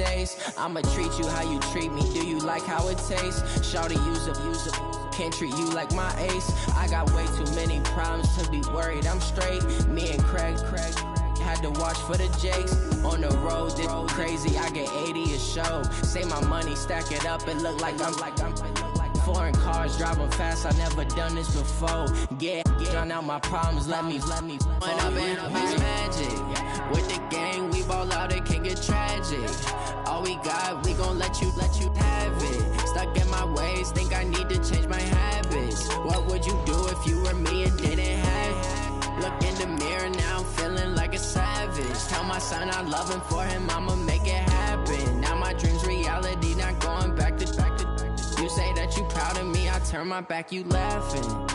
days. I'ma treat you how you treat me. Do you like how it tastes? Shawty, use a can't treat you like my ace. I got way too many problems to be worried. I'm straight. Me and Craig had to watch for the Jakes. On the road, it's crazy. I get 80 a show. Say my money, stack it up. It look like I'm foreign cars, driving fast. I never done this before. Drown out my problems. Let me. When I've been magic with the gang, we ball out. It can get tragic. All we got, we gon' let you have it. Stuck in my ways, think I need to change my habits. What would you do if you were me and didn't have it? Look in the mirror now, I'm feeling like a savage. Tell my son I love him, for him I'ma make it happen. Now my dream's reality, not going back to. You say that you proud of me, I turn my back, you laughing.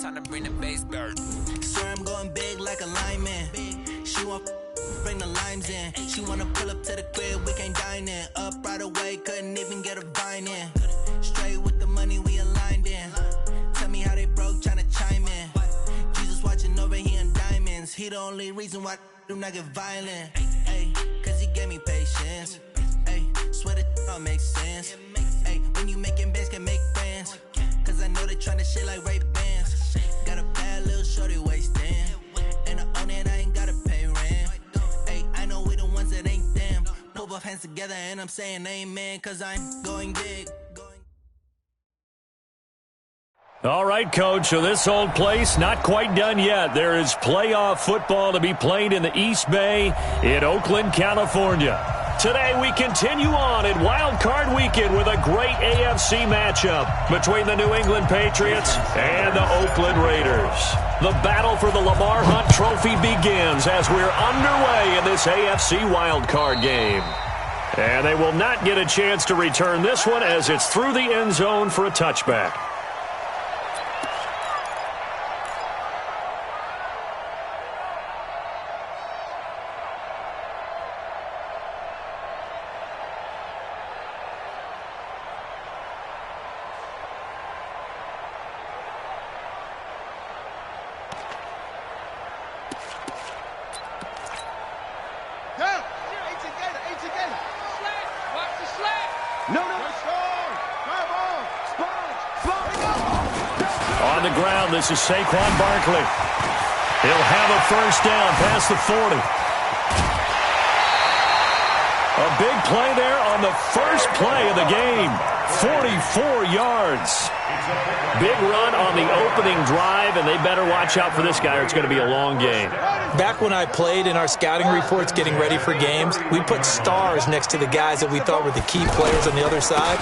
Time to bring the bass bird. Swear I'm going big like a lineman. She want bring the limes in. She wanna pull up to the crib, we can't dine in. Up right away, couldn't even get a vine in. Straight with the money we aligned in. Tell me how they broke, tryna chime in. Jesus watching over here in diamonds. He the only reason why do not get violent. Ay, cause he gave me patience. Ay, swear that all makes sense. Ay, when you making bands can make friends. Cause I know they tryna shit like Ray Bans. Got a bad little shorty wasting. And I own it, I ain't gotta pay rent. Ay, I know we the ones that ain't them. Pull both hands together and I'm saying amen. Cause I'm going big. All right, Coach, so this old place not quite done yet. There is playoff football to be played in the East Bay in Oakland, California. Today we continue on in Wild Card Weekend with a great AFC matchup between the New England Patriots and the Oakland Raiders. The battle for the Lamar Hunt Trophy begins as we're underway in this AFC Wild Card game. And they will not get a chance to return this one as it's through the end zone for a touchback. On the ground, this is Saquon Barkley. He'll have a first down past the 40. A big play there on the first play of the game. 44 yards. Big run on the opening drive, and they better watch out for this guy or it's going to be a long game. Back when I played in our scouting reports getting ready for games, we put stars next to the guys that we thought were the key players on the other side.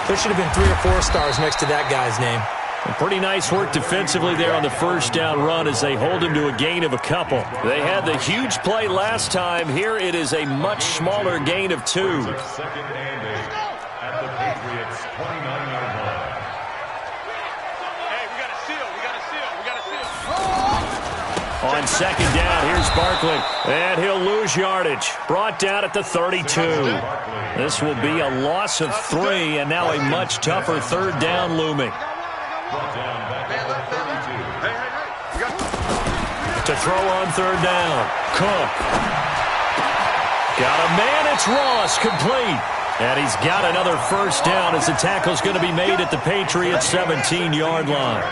There should have been 3 or 4 stars next to that guy's name. And pretty nice work defensively there on the first down run as they hold him to a gain of a couple. They had the huge play last time. Here it is a much smaller gain of 2. Second and 8 at the Patriots' 29-yard line. Hey, we got a seal. We got a seal. On second down, here's Barkley. And he'll lose yardage. Brought down at the 32. This will be a loss of 3, and now a much tougher third down looming. Brought down back at the 32. To throw on third down. Cook. Got a man, it's Ross, complete. And he's got another first down as the tackle's going to be made at the Patriots' 17-yard line.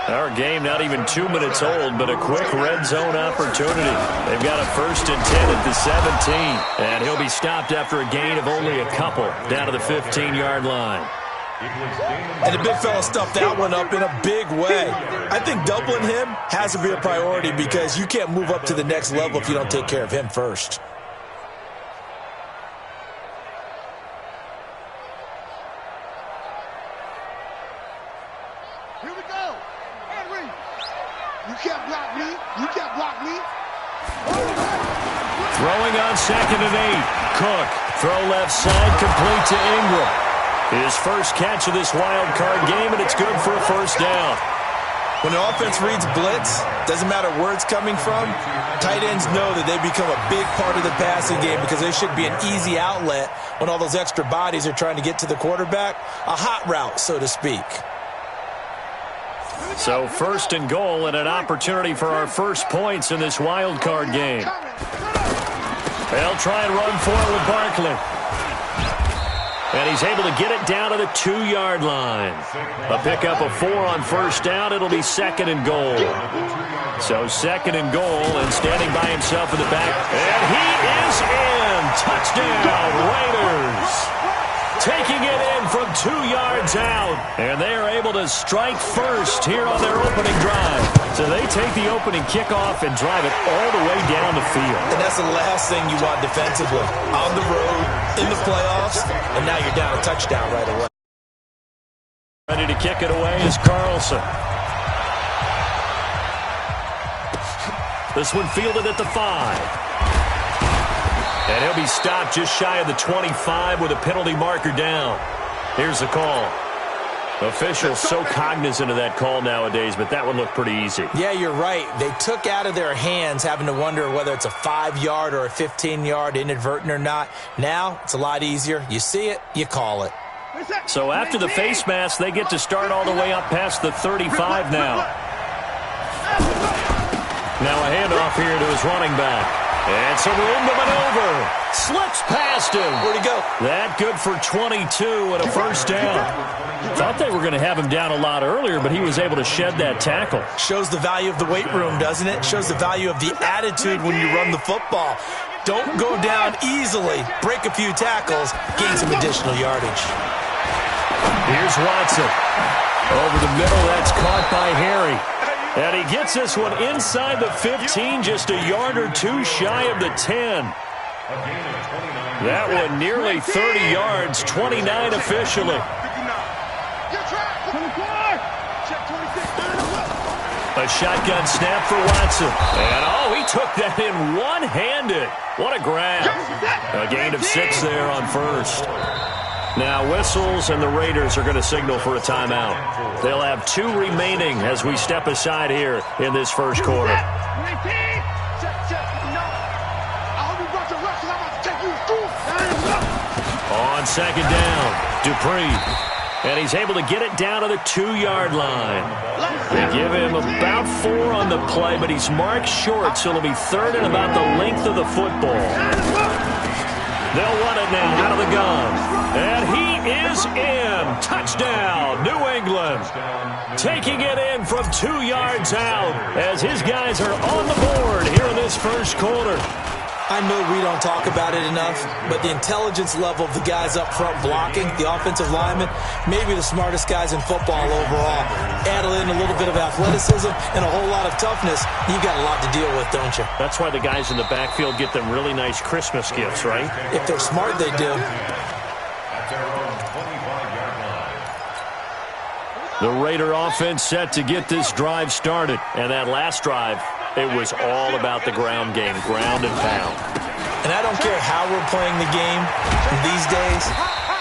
Our game not even 2 minutes old, but a quick red zone opportunity. They've got a 1st and 10 at the 17. And he'll be stopped after a gain of only a couple down to the 15-yard line. And the big fella stuffed that one up in a big way. I think doubling him has to be a priority because you can't move up to the next level if you don't take care of him first. Here we go. Henry. You can't block me. You can't block me. Throwing on 2nd and 8. Cook. Throw left side, complete to Ingram. His first catch of this wild card game, and it's good for a first down. When the offense reads blitz, doesn't matter where it's coming from, tight ends know that they become a big part of the passing game because they should be an easy outlet when all those extra bodies are trying to get to the quarterback. A hot route, so to speak. So 1st and goal and an opportunity for our first points in this wild card game. They'll try and run for it with Barkley. And he's able to get it down to the 2-yard line. A pickup of 4 on first down. It'll be 2nd and goal. So 2nd and goal, and standing by himself in the back. And he is in. Touchdown, Raiders. Taking it in from 2 yards out. And they are able to strike first here on their opening drive. So they take the opening kickoff and drive it all the way down the field. And that's the last thing you want defensively. On the road, in the playoffs, and now you're down a touchdown right away. Ready to kick it away is Carlson. This one fielded at the 5. And he'll be stopped just shy of the 25 with a penalty marker down. Here's the call. Officials so cognizant of that call nowadays, but that one looked pretty easy. Yeah, you're right. They took out of their hands having to wonder whether it's a 5-yard or a 15-yard inadvertent or not. Now, it's a lot easier. You see it, you call it. So after the face mask, they get to start all the way up past the 35 now. Now a handoff here to his running back. And some room to maneuver. Slips past him. Where'd he go? That good for 22 and a first down. Thought they were going to have him down a lot earlier, but he was able to shed that tackle. Shows the value of the weight room, doesn't it? Shows the value of the attitude when you run the football. Don't go down easily. Break a few tackles. Gain some additional yardage. Here's Watson. Over the middle, that's caught by Harry. And he gets this one inside the 15, just a yard or 2 shy of the 10. That one nearly 30 yards, 29 officially. A shotgun snap for Watson. And, he took that in one-handed. What a grab. A gain of 6 there on first. Now whistles, and the Raiders are going to signal for a timeout. They'll have 2 remaining as we step aside here in this first quarter. On 2nd down, Dupree. And he's able to get it down to the 2-yard line. They give him about 4 on the play, but he's marked short, so it'll be 3rd and about the length of the football. They'll run it now out of the gun. And he is in. Touchdown, New England. Taking it in from 2 yards out as his guys are on the board here in this first quarter. I know we don't talk about it enough, but the intelligence level of the guys up front blocking, the offensive linemen, maybe the smartest guys in football overall. Add in a little bit of athleticism and a whole lot of toughness, you've got a lot to deal with, don't you? That's why the guys in the backfield get them really nice Christmas gifts, right? If they're smart, they do. The Raider offense set to get this drive started. And that last drive, it was all about the ground game, ground and pound. And I don't care how we're playing the game these days,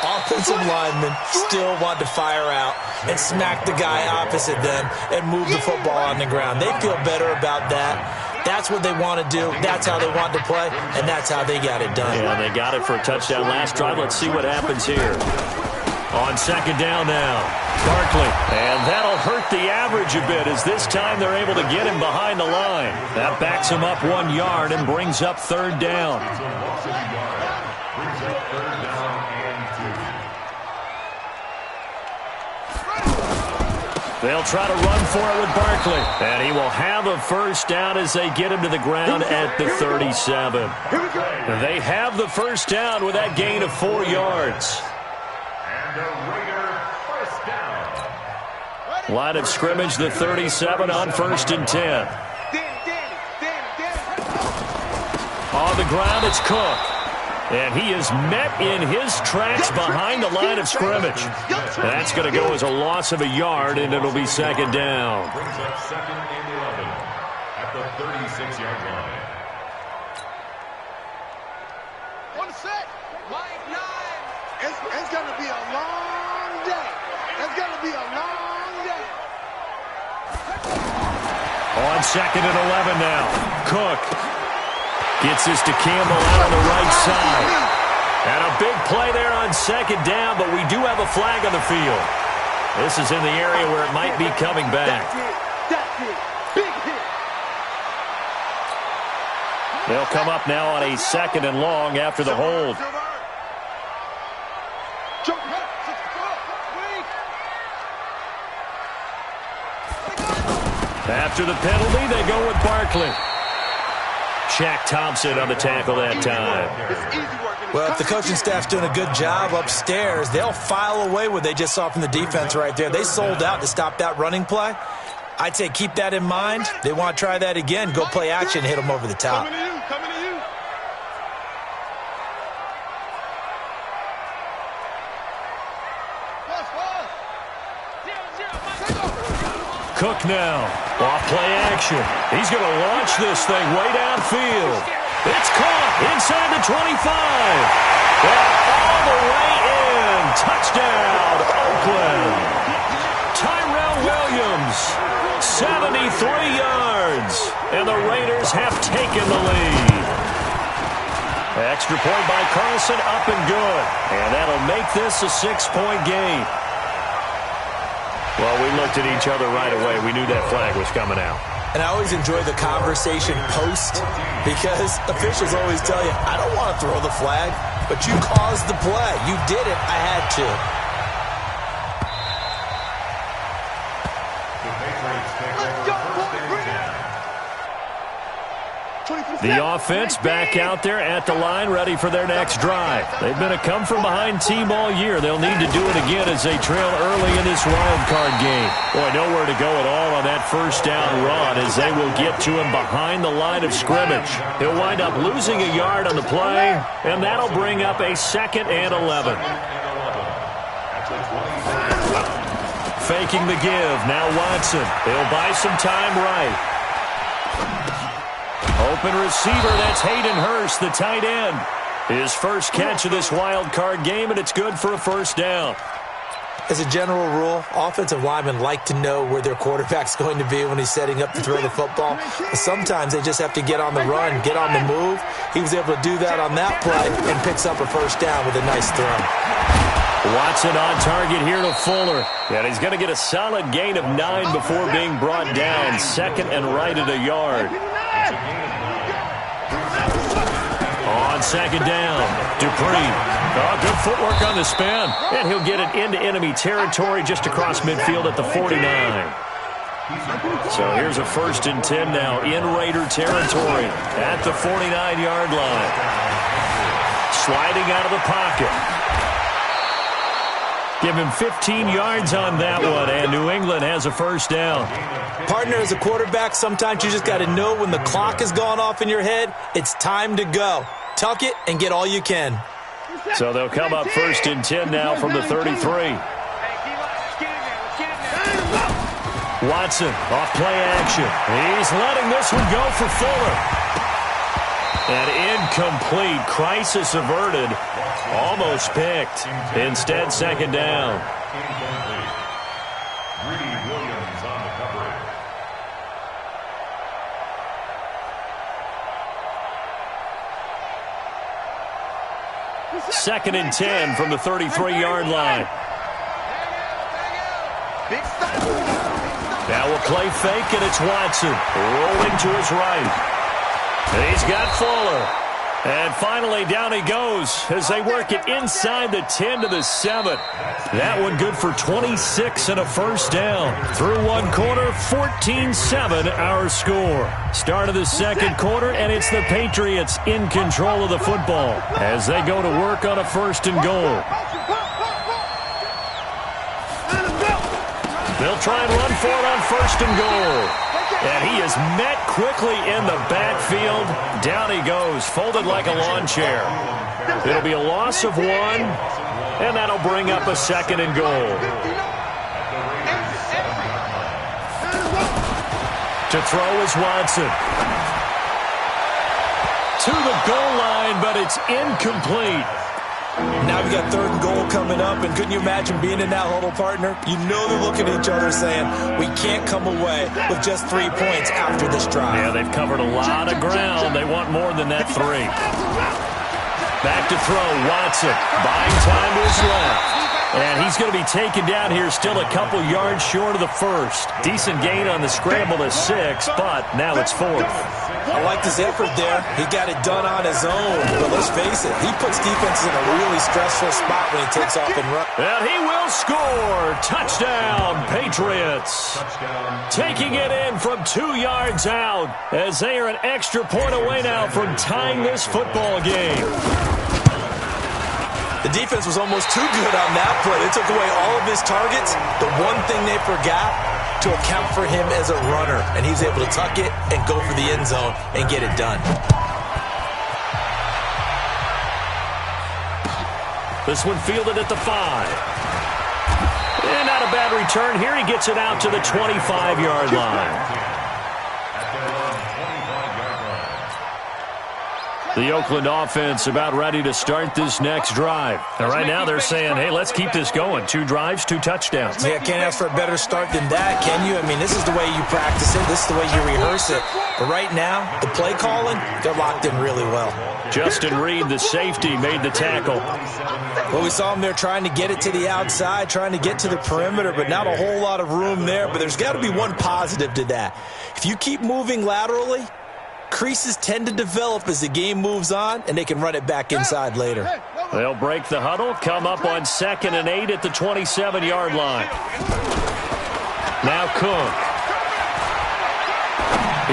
offensive linemen still want to fire out and smack the guy opposite them and move the football on the ground. They feel better about that. That's what they want to do. That's how they want to play, and that's how they got it done. Yeah, they got it for a touchdown last drive. Let's see what happens here. On 2nd down now, Barkley. And that'll hurt the average a bit as this time they're able to get him behind the line. That backs him up 1 yard and brings up 3rd down. They'll try to run for it with Barkley. And he will have a first down as they get him to the ground at the 37. They have the first down with that gain of 4 yards. Line of scrimmage, the 37 on 1st and 10. On the ground, it's Cook. And he is met in his tracks behind the line of scrimmage. That's going to go as a loss of a yard, and it'll be second down. Brings up second and 11 at the 36-yard line. It's going to be a long day. It's going to be a long day. On second and 11 now. Cook gets this to Campbell out on the right side. And a big play there on second down, but we do have a flag on the field. This is in the area where it might be coming back. That's it. Big hit. They'll come up now on a second and long after the hold. After the penalty, they go with Barkley. Shaq Thompson on the tackle that time. Well, if the coaching staff's doing a good job upstairs, they'll file away what they just saw from the defense right there. They sold out to stop that running play. I'd say keep that in mind. They want to try that again. Go play action, hit them over the top. Coming to you. Cook now. Off play action. He's going to launch this thing way downfield. It's caught inside the 25. And all the way in. Touchdown, Oakland. Tyrell Williams, 73 yards. And the Raiders have taken the lead. Extra point by Carlson, up and good. And that'll make this a 6-point game. Well, we looked at each other right away. We knew that flag was coming out. And I always enjoy the conversation post because officials always tell you, I don't want to throw the flag, but you caused the play. You did it. I had to. The Patriots take over first and 10. The offense back out there at the line, ready for their next drive. They've been a come-from-behind team all year. They'll need to do it again as they trail early in this wild card game. Boy, nowhere to go at all on that first down run as they will get to him behind the line of scrimmage. He'll wind up losing a yard on the play, and that'll bring up a second and 11. Faking the give. Now Watson. They'll buy some time right. Open receiver, that's Hayden Hurst, the tight end. His first catch of this wild card game, and it's good for a first down. As a general rule, offensive linemen like to know where their quarterback's going to be when he's setting up to throw the football. But sometimes they just have to get on the run, get on the move. He was able to do that on that play and picks up a first down with a nice throw. Watson on target here to Fuller. And he's going to get a solid gain of 9 before being brought down. Second and right at a yard. On second down, Dupree. Oh, good footwork on the spin. And he'll get it into enemy territory just across midfield at the 49. So here's a first and 10 now in Raider territory at the 49-yard line. Sliding out of the pocket. Give him 15 yards on that one, and New England has a first down. Partner, as a quarterback, sometimes you just got to know when the clock has gone off in your head, it's time to go. Tuck it and get all you can. So they'll come up first and 10 now from the 33. Watson off play action. He's letting this one go for Fuller. And incomplete. Crisis averted. Almost picked. Instead, second down. Williams on the coverage. Second and 10 from the 33-yard line. Now we'll play fake, and it's Watson rolling to his right. And he's got Fuller. And finally, down he goes as they work it inside the 10 to the 7. That one good for 26 and a first down. Through one quarter, 14-7 our score. Start of the second quarter, and it's the Patriots in control of the football as they go to work on a first and goal. They'll try and run for it on 1st and goal. And he is met quickly in the backfield. Down he goes, folded like a lawn chair. It'll be a loss of 1, and that'll bring up a 2nd and goal. To throw is Watson. To the goal line, but it's incomplete. Now we got 3rd and goal coming up, and couldn't you imagine being in that huddle, partner? You know they're looking at each other saying, we can't come away with just 3 points after this drive. Yeah, they've covered a lot of ground. They want more than that 3. Back to throw, Watson. Buying time to his left. And he's going to be taken down here, still a couple yards short of the 1st. Decent gain on the scramble to 6, but now it's 4th. I liked his effort there. He got it done on his own. But let's face it, he puts defenses in a really stressful spot when he takes off and runs. And he will score. Touchdown, Patriots. Taking it in from 2 yards out as they are an extra point away now from tying this football game. The defense was almost too good on that play. They took away all of his targets. The one thing they forgot, to account for him as a runner. And he was able to tuck it and go for the end zone and get it done. This one fielded at the 5. And not a bad return here. He gets it out to the 25-yard line. The Oakland offense about ready to start this next drive. And right now they're saying, hey, let's keep this going. 2 drives, 2 touchdowns. Yeah, can't ask for a better start than that, can you? I mean, this is the way you practice it. This is the way you rehearse it. But right now, the play calling, they're locked in really well. Justin Reed, the safety, made the tackle. Well, we saw him there trying to get it to the outside, trying to get to the perimeter, but not a whole lot of room there. But there's got to be one positive to that. If you keep moving laterally, creases tend to develop as the game moves on, and they can run it back inside later. They'll break the huddle, come up on 2nd and 8 at the 27-yard line. Now Cook.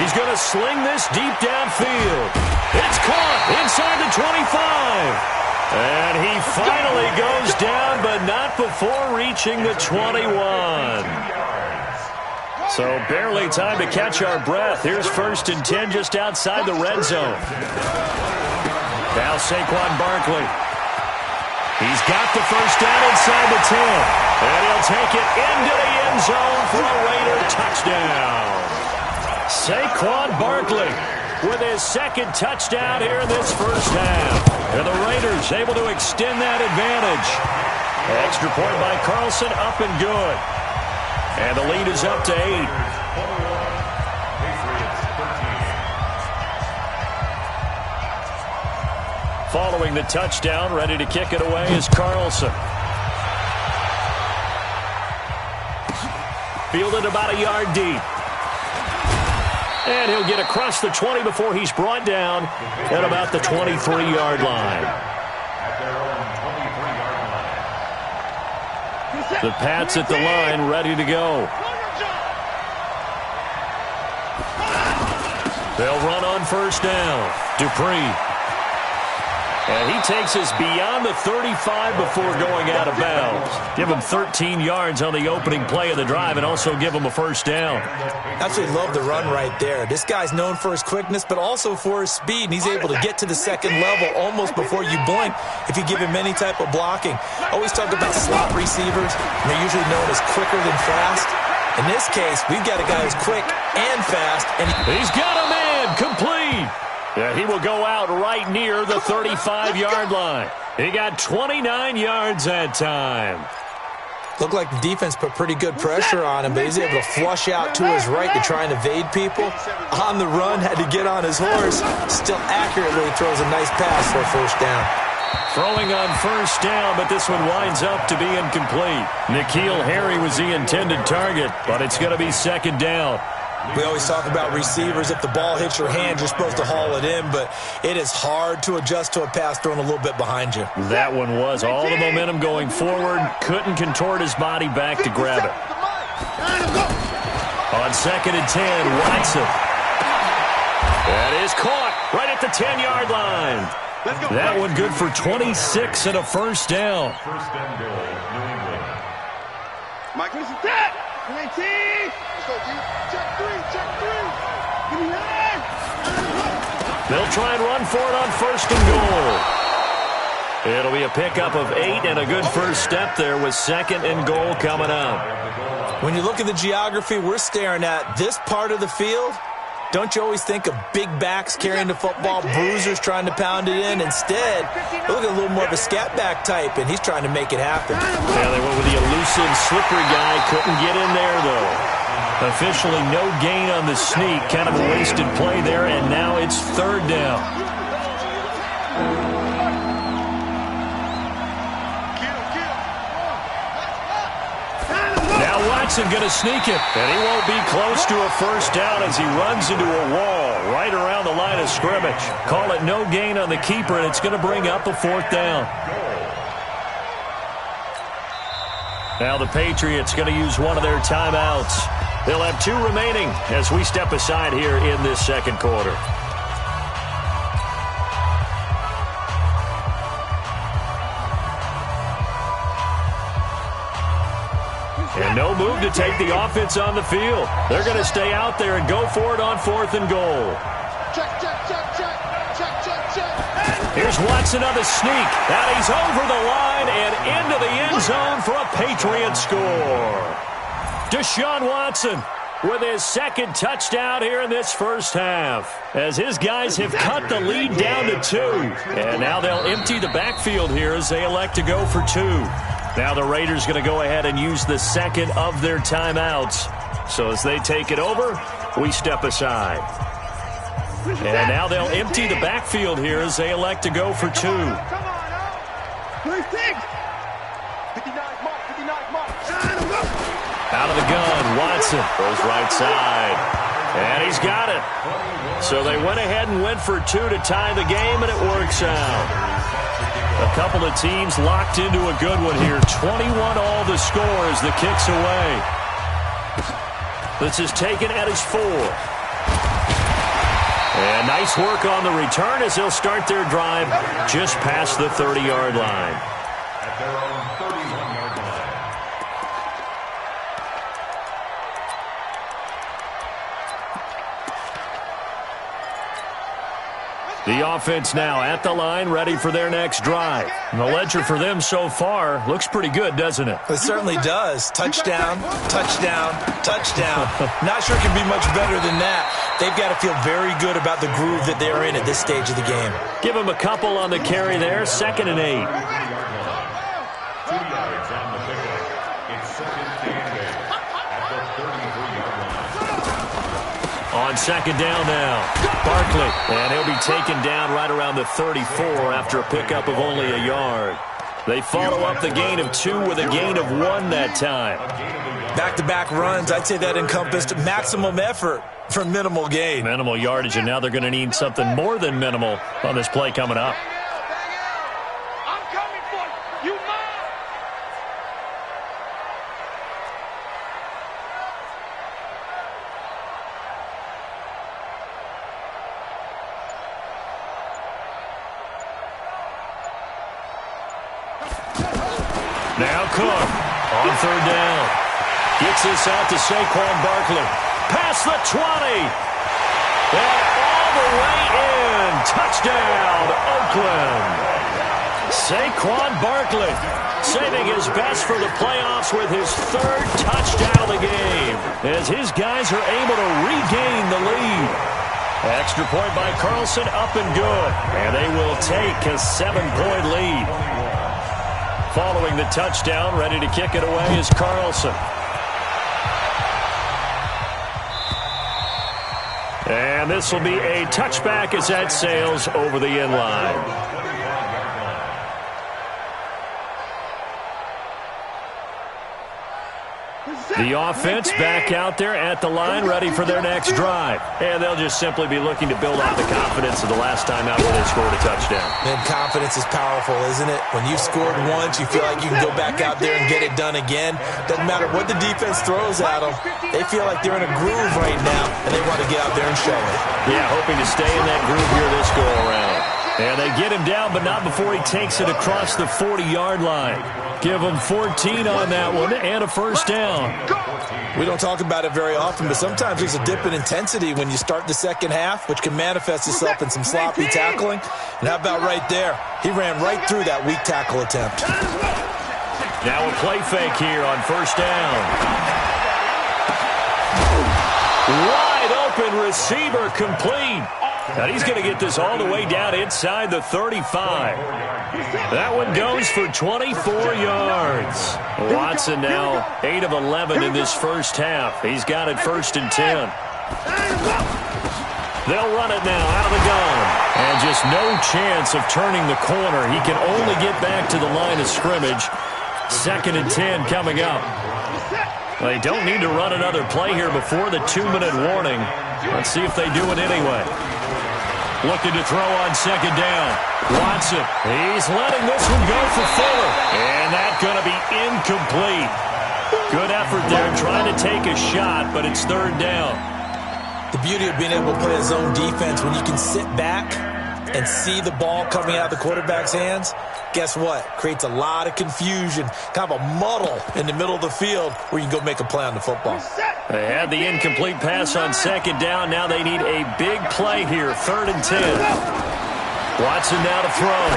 He's going to sling this deep downfield. It's caught inside the 25. And he finally goes down, but not before reaching the 21. So barely time to catch our breath. Here's 1st and 10 just outside the red zone. Now Saquon Barkley. He's got the first down inside the 10. And he'll take it into the end zone for a Raider touchdown. Saquon Barkley with his 2nd touchdown here in this first half. And the Raiders able to extend that advantage. Extra point by Carlson, up and good. And the lead is up to 8. Following the touchdown, ready to kick it away is Carlson. Fielded about a yard deep. And he'll get across the 20 before he's brought down at about the 23-yard line. The Pats at the line, ready to go. They'll run on 1st down. Dupree. And he takes us beyond the 35 before going out of bounds. Give him 13 yards on the opening play of the drive and also give him a 1st down. Absolutely love the run right there. This guy's known for his quickness, but also for his speed. And he's able to get to the 2nd level almost before you blink if you give him any type of blocking. Always talk about slot receivers. And they're usually known as quicker than fast. In this case, we've got a guy who's quick and fast. And he's got a man complete. Yeah, he will go out right near the 35-yard line. He got 29 yards that time. Looked like the defense put pretty good pressure on him, but he's able to flush out to his right to try and evade people. On the run, had to get on his horse. Still accurately throws a nice pass for a 1st down. Throwing on 1st down, but this one winds up to be incomplete. N'Keal Harry was the intended target, but it's going to be 2nd down. We always talk about receivers. If the ball hits your hand, you're supposed to haul it in, but it is hard to adjust to a pass thrown a little bit behind you. That one was all the momentum going forward. Couldn't contort his body back to grab it. On 2nd and 10, Watson. That is caught right at the 10-yard line. That one good for 26 and a 1st down. Mike, listen to that. Let's go, G. Check three. Give me that. They'll try and run for it on 1st and goal. It'll be a pickup of 8 and a good first step there with 2nd and goal coming up. When you look at the geography we're staring at, this part of the field, don't you always think of big backs carrying the football, bruisers trying to pound it in? Instead, look at a little more of a scat back type, and he's trying to make it happen. Yeah, they went with the elusive, slippery guy. Couldn't get in there, though. Officially no gain on the sneak. Kind of a wasted play there, and now it's 3rd down. Watson going to sneak it, and he won't be close to a first down as he runs into a wall right around the line of scrimmage. Call it no gain on the keeper, and it's going to bring up a 4th down. Now the Patriots going to use one of their timeouts. They'll have 2 remaining as we step aside here in this 2nd quarter. And no move to take the offense on the field. They're going to stay out there and go for it on 4th and goal. Check. Here's Watson on the sneak. And he's over the line and into the end zone for a Patriot score. Deshaun Watson with his 2nd touchdown here in this first half, as his guys have cut the lead down to 2. And now they'll empty the backfield here as they elect to go for 2. Now the Raiders going to go ahead and use the 2nd of their timeouts. So as they take it over, we step aside. And now they'll empty the backfield here as they elect to go for 2. Come on, 59 mark. Out of the gun, Watson goes right side. And he's got it. So they went ahead and went for 2 to tie the game, and it works out. A couple of teams locked into a good one here. 21 all the score as the kick's away. This is taken at his 4. And nice work on the return as they'll start their drive just past the 30-yard line. At their own 31-yard line. The offense now at the line, ready for their next drive. And the ledger for them so far looks pretty good, doesn't it? It certainly does. Touchdown. Not sure it can be much better than that. They've got to feel very good about the groove that they're in at this stage of the game. Give them a couple on the carry there. 2nd and 8. 2 yards on the pickup. It's 2nd and 8 at the 33-yard line. On 2nd down now, Barkley. And he'll be taken down right around the 34 after a pickup of only a yard. They follow up the gain of 2 with a gain of 1 that time. Back-to-back runs, I'd say that encompassed maximum effort for minimal gain. Minimal yardage, and now they're going to need something more than minimal on this play coming up. I'm coming for you. You mine. Now Cook on 3rd down. Gets this out to Saquon Barkley. Past the 20. And all the way in. Touchdown, Oakland. Saquon Barkley saving his best for the playoffs with his 3rd touchdown of the game, as his guys are able to regain the lead. Extra point by Carlson, up and good. And they will take a 7-point lead. Following the touchdown, ready to kick it away is Carlson. And this will be a touchback as that sails over the end line. The offense back out there at the line, ready for their next drive. And they'll just simply be looking to build off the confidence of the last time out when they scored a touchdown. And confidence is powerful, isn't it? When you've scored once, you feel like you can go back out there and get it done again. Doesn't matter what the defense throws at them. They feel like they're in a groove right now, and they want to get out there and show it. Yeah, hoping to stay in that groove here this go-around. And they get him down, but not before he takes it across the 40-yard line. Give him 14 on that one and a first down. We don't talk about it very often, but sometimes there's a dip in intensity when you start the second half, which can manifest itself in some sloppy tackling. And how about right there? He ran right through that weak tackle attempt. Now a play fake here on first down. Wide open receiver complete. And he's going to get this all the way down inside the 35. That one goes for 24 yards. Watson now 8 of 11 in this first half. He's got it 1st and 10. They'll run it now out of the gun. And just no chance of turning the corner. He can only get back to the line of scrimmage. 2nd and 10 coming up. They don't need to run another play here before the 2-minute warning. Let's see if they do it anyway. Looking to throw on 2nd down. Watson, he's letting this one go for Fuller. And that's going to be incomplete. Good effort there trying to take a shot, but it's 3rd down. The beauty of being able to play a zone defense when you can sit back and see the ball coming out of the quarterback's hands, guess what? Creates a lot of confusion, kind of a muddle in the middle of the field where you can go make a play on the football. They had the incomplete pass on 2nd down. Now they need a big play here, 3rd and 10. Watson now to throw.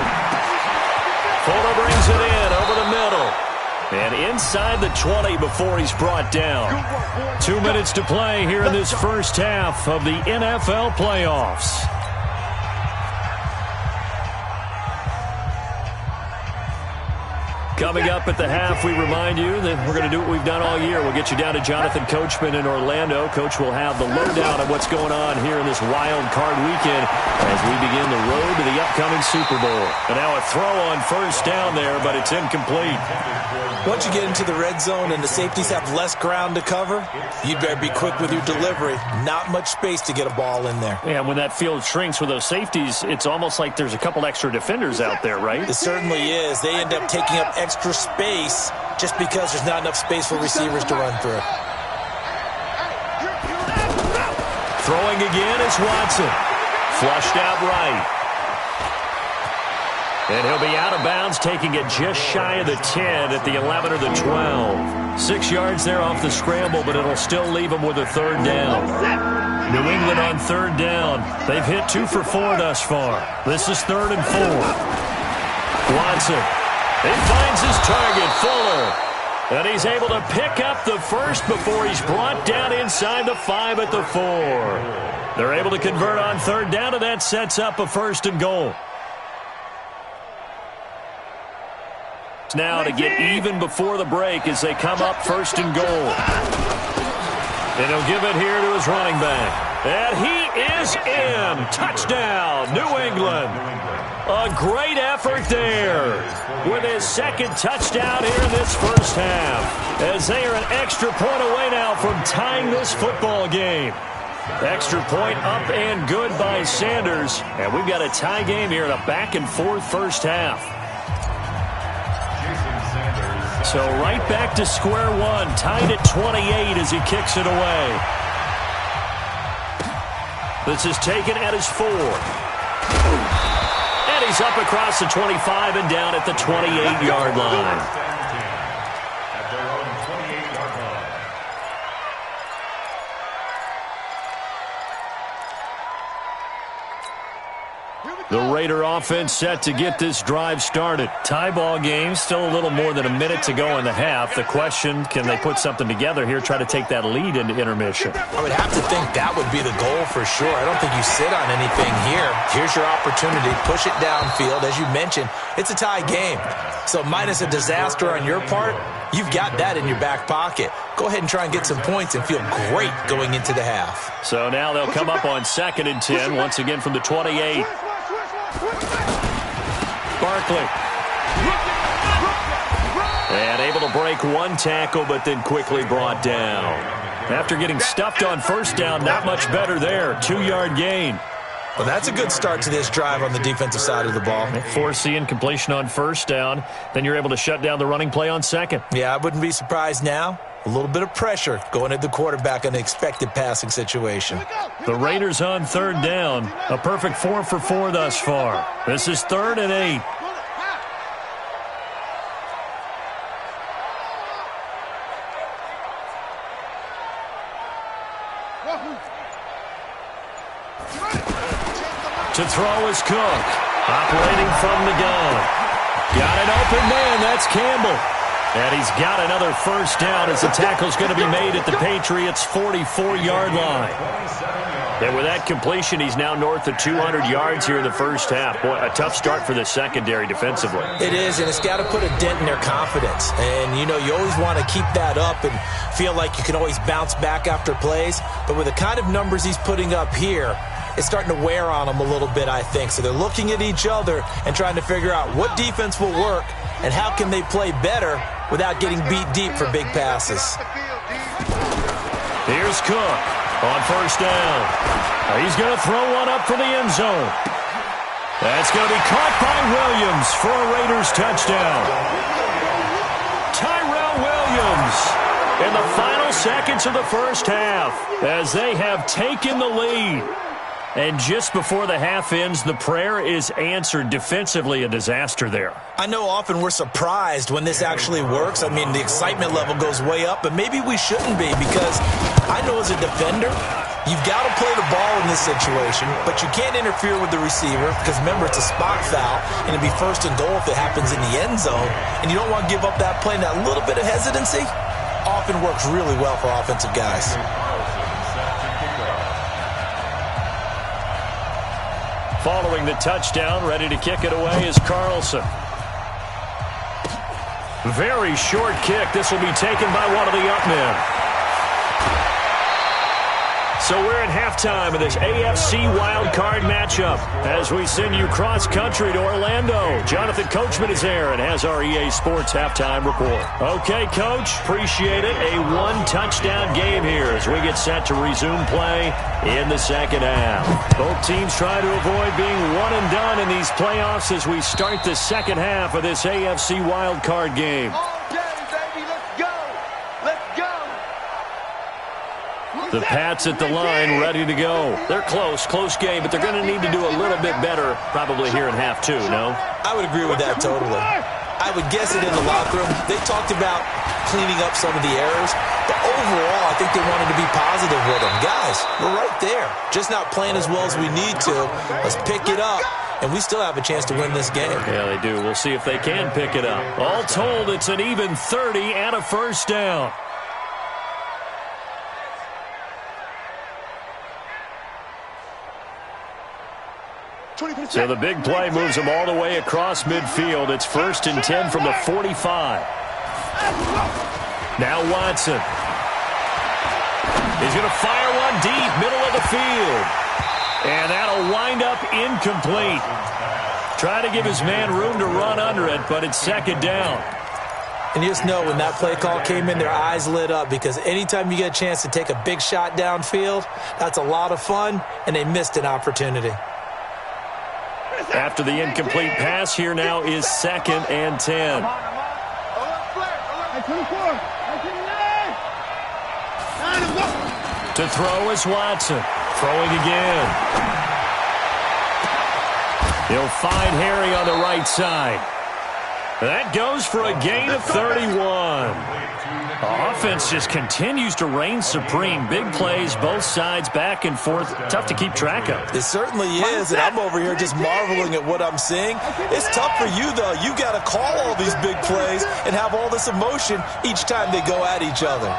Fuller brings it in over the middle. And inside the 20 before he's brought down. 2 minutes to play here in this first half of the NFL playoffs. Coming up at the half, we remind you that we're going to do what we've done all year. We'll get you down to Jonathan Coachman in Orlando. Coach will have the lowdown of what's going on here in this wild card weekend as we begin the road to the upcoming Super Bowl. And now a throw on 1st down there, but it's incomplete. Once you get into the red zone and the safeties have less ground to cover, you'd better be quick with your delivery. Not much space to get a ball in there. Yeah, when that field shrinks with those safeties, it's almost like there's a couple extra defenders out there, right? It certainly is. They end up taking up extra space just because there's not enough space for receivers to run through. Throwing again is Watson. Flushed out right. And he'll be out of bounds, taking it just shy of the 10 at the 11 or the 12. 6 yards there off the scramble, but it'll still leave him with a 3rd down. New England on 3rd down. They've hit 2 for 4 thus far. This is 3rd and 4. Watson. He finds his target, Fuller. And he's able to pick up the first before he's brought down inside the 5 at the 4. They're able to convert on 3rd down, and that sets up a 1st and goal. Now to get even before the break as they come up 1st and goal. And he'll give it here to his running back. And he is in. Touchdown, New England. A great effort there with his 2nd touchdown here in this first half. As they are an extra point away now from tying this football game. Extra point up and good by Sanders. And we've got a tie game here in a back-and-forth first half. So right back to square one, tied at 28 as he kicks it away. This is taken at his 4. And he's up across the 25 and down at the 28-yard line. At their own 28-yard line. The Raider offense set to get this drive started. Tie ball game, still a little more than a minute to go in the half. The question, can they put something together here, try to take that lead into intermission? I would have to think that would be the goal for sure. I don't think you sit on anything here. Here's your opportunity. Push it downfield. As you mentioned, it's a tie game. So minus a disaster on your part, you've got that in your back pocket. Go ahead and try and get some points and feel great going into the half. So now they'll come up on 2nd and 10, once again from the 28. Barkley. And able to break one tackle, but then quickly brought down. After getting stuffed on 1st down, not much better there. 2-yard gain. Well, that's a good start to this drive on the defensive side of the ball. Force the incompletion on 1st down. Then you're able to shut down the running play on 2nd. Yeah, I wouldn't be surprised now A little bit of pressure going at the quarterback in an expected passing situation. The Raiders on 3rd down. A perfect 4 for 4 thus far. This is 3rd and 8. To throw is Cook. Operating from the gun. Got an open man. That's Campbell. And he's got another first down as the tackle's going to be made at the Patriots' 44-yard line. And with that completion, he's now north of 200 yards here in the first half. Boy, a tough start for the secondary defensively. It is, and it's got to put a dent in their confidence. And, you know, you always want to keep that up and feel like you can always bounce back after plays. But with the kind of numbers he's putting up here, it's starting to wear on them a little bit, I think. So they're looking at each other and trying to figure out what defense will work and how can they play better without getting beat deep for big passes. Here's Cook on first down. He's going to throw one up for the end zone. That's going to be caught by Williams for a Raiders touchdown. Tyrell Williams in the final seconds of the first half as they have taken the lead. And just before the half ends, the prayer is answered. Defensively, a disaster there. I know often we're surprised when this actually works. I mean, the excitement level goes way up, but maybe we shouldn't be because I know as a defender, you've got to play the ball in this situation, but you can't interfere with the receiver because, remember, it's a spot foul, and it'd be 1st and goal if it happens in the end zone, and you don't want to give up that play. And that little bit of hesitancy often works really well for offensive guys. Following the touchdown, ready to kick it away is Carlson. Very short kick. This will be taken by one of the up men. So we're at halftime of this AFC wildcard matchup as we send you cross-country to Orlando. Jonathan Coachman is there and has our EA Sports halftime report. Okay, Coach, appreciate it. A one-touchdown game here as we get set to resume play in the second half. Both teams try to avoid being one and done in these playoffs as we start the second half of this AFC wildcard game. The Pats at the line, ready to go. They're close game, but they're going to need to do a little bit better probably here in half two, no? I would agree with that totally. I would guess it in the locker room. They talked about cleaning up some of the errors, but overall, I think they wanted to be positive with them. Guys, we're right there. Just not playing as well as we need to. Let's pick it up, and we still have a chance to win this game. Yeah, they do. We'll see if they can pick it up. All told, it's an even 30 and a first down. So the big play moves them all the way across midfield. It's 1st and 10 from the 45. Now Watson. He's going to fire one deep, middle of the field. And that'll wind up incomplete. Try to give his man room to run under it, but it's 2nd down. And you just know when that play call came in, their eyes lit up because anytime you get a chance to take a big shot downfield, that's a lot of fun, and they missed an opportunity. After the incomplete pass, here now is 2nd and 10. To throw is Watson. Throwing again. He'll find Harry on the right side. That goes for a gain of 31. Offense just continues to reign supreme. Big plays, both sides, back and forth. Tough to keep track of. It certainly is, and I'm over here just marveling at what I'm seeing. It's tough for you, though. You got to call all these big plays and have all this emotion each time they go at each other.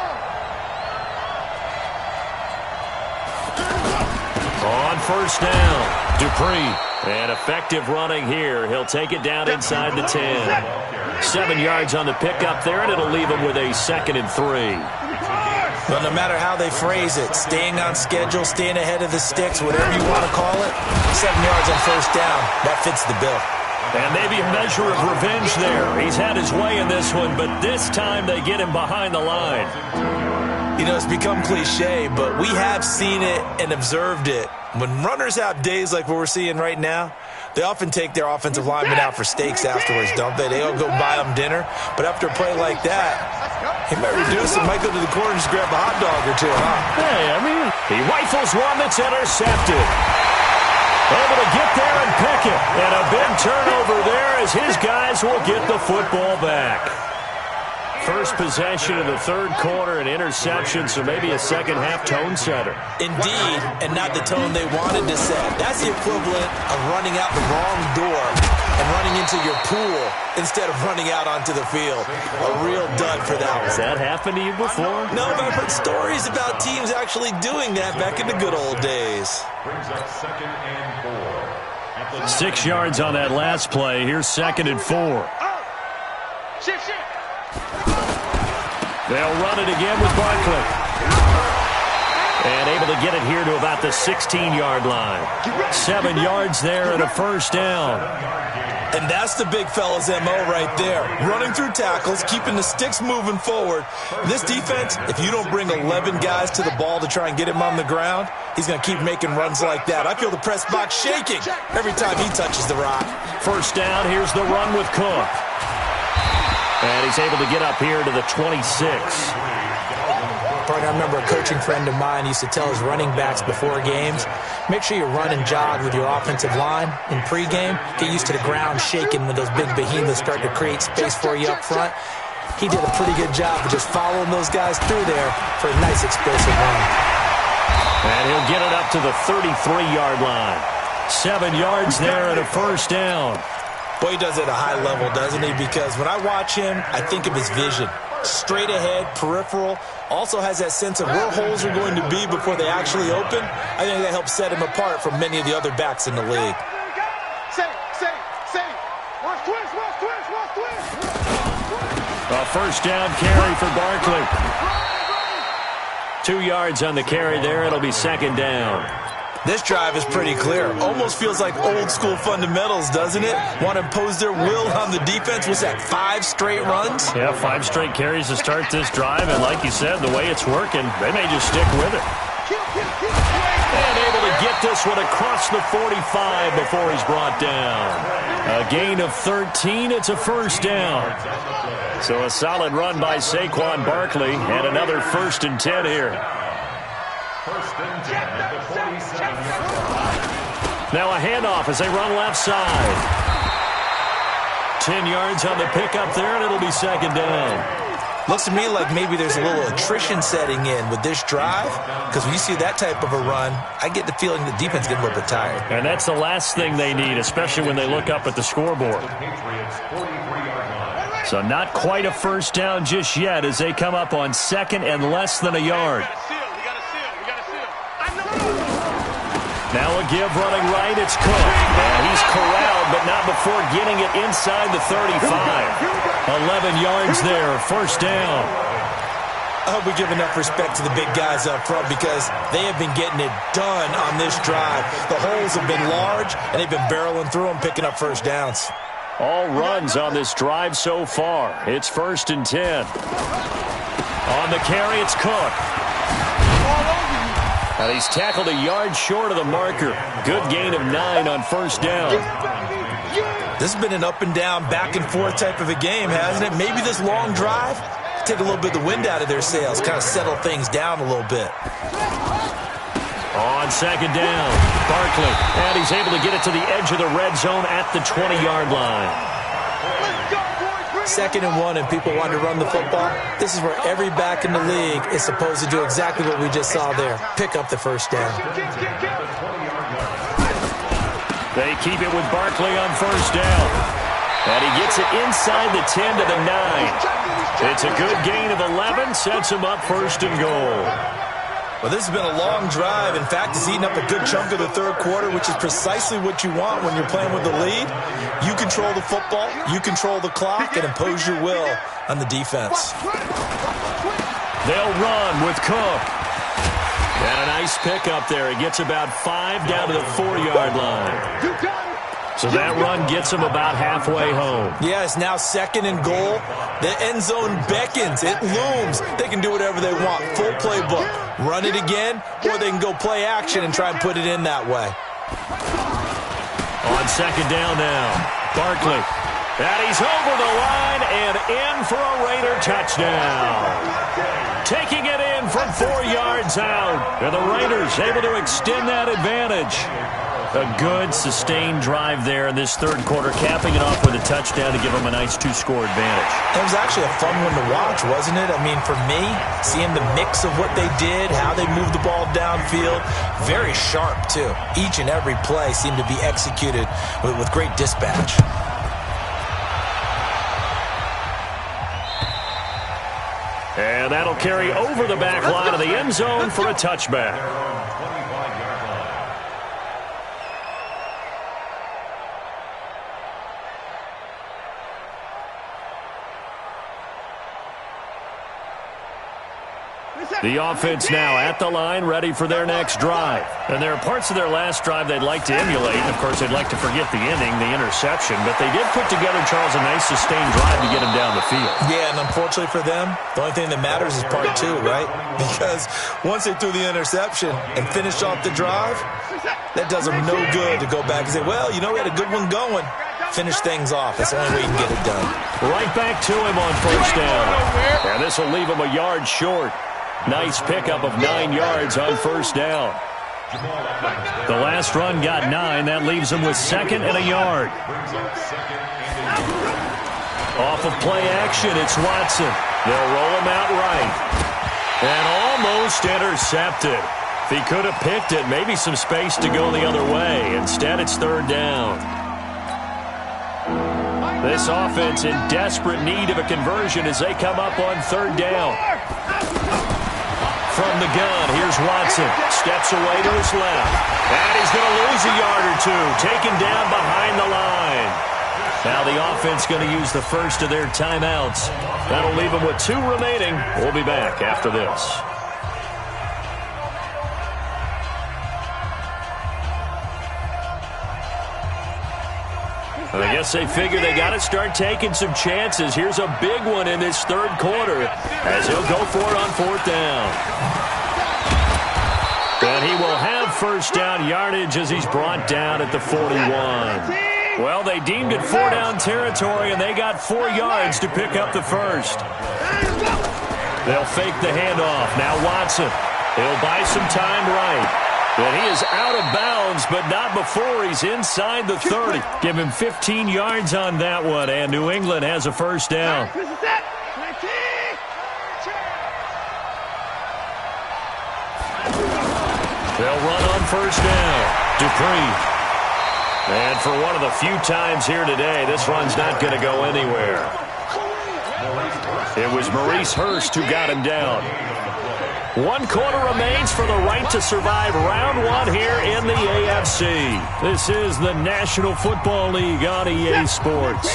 On first down, Dupree. And effective running here. He'll take it down inside the 10. 7 yards on the pickup there, and it'll leave him with a 2nd and 3. But no matter how they phrase it, staying on schedule, staying ahead of the sticks, whatever you want to call it, 7 yards on first down, that fits the bill. And maybe a measure of revenge there. He's had his way in this one, but this time they get him behind the line. You know, it's become cliche, but we have seen it and observed it. When runners have days like what we're seeing right now, they often take their offensive linemen out for steaks afterwards, don't they? They'll go buy them dinner. But after a play like that, He might reduce it, might go to the corner and just grab a hot dog or two, huh? Hey, I mean, he rifles one that's intercepted. Able to get there and pick it. And a big turnover there as his guys will get the football back. First possession of the third quarter, an interception, so maybe a second-half tone setter. Indeed, and not the tone they wanted to set. That's the equivalent of running out the wrong door and running into your pool instead of running out onto the field. A real dud for that one. Has that happened to you before? No, but I've heard stories about teams actually doing that back in the good old days. Brings up 2nd and 4. 6 yards on that last play. Here's 2nd and 4. Shift. They'll run it again with Barkley. And able to get it here to about the 16-yard line. 7 yards there and a first down. And that's the big fella's MO right there. Running through tackles, keeping the sticks moving forward. This defense, if you don't bring 11 guys to the ball to try and get him on the ground, he's going to keep making runs like that. I feel the press box shaking every time he touches the rock. First down, here's the run with Cook. And he's able to get up here to the 26. I remember a coaching friend of mine used to tell his running backs before games, make sure you run and jog with your offensive line in pregame. Get used to the ground shaking when those big behemoths start to create space for you up front. He did a pretty good job of just following those guys through there for a nice explosive run. And he'll get it up to the 33-yard line. 7 yards there and a first down. Boy, he does it at a high level, doesn't he? Because when I watch him, I think of his vision. Straight ahead, peripheral, also has that sense of where holes are going to be before they actually open. I think that helps set him apart from many of the other backs in the league. A first down carry for Barkley. 2 yards on the carry there. It'll be second down. This drive is pretty clear. Almost feels like old school fundamentals, doesn't it? Want to impose their will on the defense. Was that 5 straight runs? Yeah, 5 straight carries to start this drive. And like you said, the way it's working, they may just stick with it. And able to get this one across the 45 before he's brought down. A gain of 13. It's a first down. So a solid run by Saquon Barkley and another 1st and 10 here. First and 10 at the 47-yard line. Now a handoff as they run left side. 10 yards on the pickup there, and it'll be second down. Looks to me like maybe there's a little attrition setting in with this drive, because when you see that type of a run, I get the feeling the defense gets a little bit tired. And that's the last thing they need, especially when they look up at the scoreboard. Patriots 43-yard line. So not quite a first down just yet as they come up on 2nd and less than a yard. Now a give running right, it's Cook. And he's corralled, but not before getting it inside the 35. 11 yards there, first down. I hope we give enough respect to the big guys up front because they have been getting it done on this drive. The holes have been large, and they've been barreling through them, picking up first downs. All runs on this drive so far. It's 1st and 10. On the carry, it's Cook. And he's tackled a yard short of the marker. Good gain of 9 on first down. This has been an up and down, back and forth type of a game, hasn't it? Maybe this long drive, take a little bit of the wind out of their sails, kind of settle things down a little bit. On second down, Barkley. And he's able to get it to the edge of the red zone at the 20-yard line. 2nd and 1 and people want to run the football. This is where every back in the league is supposed to do exactly what we just saw there. Pick up the first down. They keep it with Barkley on first down. And he gets it inside the 10 to the 9. It's a good gain of 11. Sets him up 1st and goal. Well, this has been a long drive. In fact, it's eaten up a good chunk of the third quarter, which is precisely what you want when you're playing with the lead. You control the football, you control the clock, and impose your will on the defense. They'll run with Cook. And a nice pickup there. He gets about 5 down to the 4-yard line. So that run gets him about halfway home. Yeah, it's now 2nd and goal. The end zone beckons. It looms. They can do whatever they want. Full playbook. Run it again, or they can go play action and try and put it in that way. On second down now, Barkley. And he's over the line and in for a Raider touchdown. Taking it in from 4 yards out. And the Raiders able to extend that advantage. A good, sustained drive there in this third quarter, capping it off with a touchdown to give them a nice 2-score advantage. It was actually a fun one to watch, wasn't it? I mean, for me, seeing the mix of what they did, how they moved the ball downfield, very sharp, too. Each and every play seemed to be executed with great dispatch. And that'll carry over the back line of the end zone for a touchback. The offense now at the line, ready for their next drive. And there are parts of their last drive they'd like to emulate. And, of course, they'd like to forget the ending, the interception. But they did put together, Charles, a nice sustained drive to get him down the field. Yeah, and unfortunately for them, the only thing that matters is part 2, right? Because once they threw the interception and finished off the drive, that does them no good to go back and say, well, you know, we had a good one going. Finish things off. That's the only way you can get it done. Right back to him on first down. And this will leave him a yard short. Nice pickup of 9 yards on first down. The last run got 9. That leaves him with 2nd and a yard. Off of play action, it's Watson. They'll roll him out right. And almost intercepted. If he could have picked it, maybe some space to go the other way. Instead, it's 3rd down. This offense in desperate need of a conversion as they come up on 3rd down. From the gun, here's Watson. Steps away to his left. And he's going to lose a yard or 2. Taken down behind the line. Now the offense going to use the first of their timeouts. That'll leave them with 2 remaining. We'll be back after this. I guess they figure they got to start taking some chances. Here's a big one in this 3rd quarter as he'll go for it on 4th down. And he will have first down yardage as he's brought down at the 41. Well, they deemed it 4-down territory, and they got 4 yards to pick up the first. They'll fake the handoff. Now Watson. He'll buy some time right. And he is out of bounds, but not before he's inside the 30. Give him 15 yards on that one, and New England has a first down. They'll run on first down. Dupree. And for one of the few times here today, this run's not going to go anywhere. It was Maurice Hurst who got him down. 1 quarter remains for the right to survive round 1 here in the AFC. This is the National Football League on EA Sports.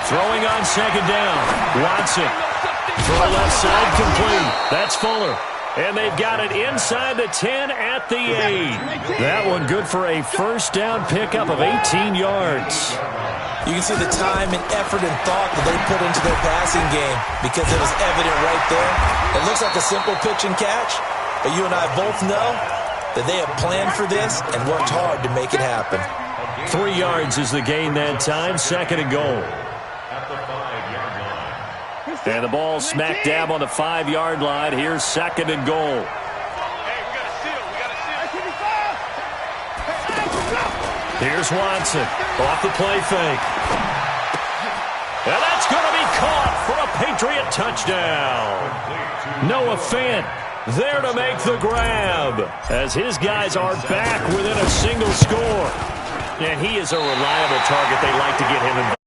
Throwing on 2nd down. Watson. Throw left side complete. That's Fuller. And they've got it inside the 10 at the 8. That one good for a first down pickup of 18 yards. You can see the time and effort and thought that they put into their passing game because it was evident right there. It looks like a simple pitch and catch, but you and I both know that they have planned for this and worked hard to make it happen. 3 yards is the gain that time, 2nd and goal. And the ball smack dab on the 5-yard line. Here's 2nd and goal. Here's Watson off the play fake. And that's going to be caught for a Patriot touchdown. Noah Fant there to make the grab as his guys are back within a single score. And he is a reliable target. They like to get him involved.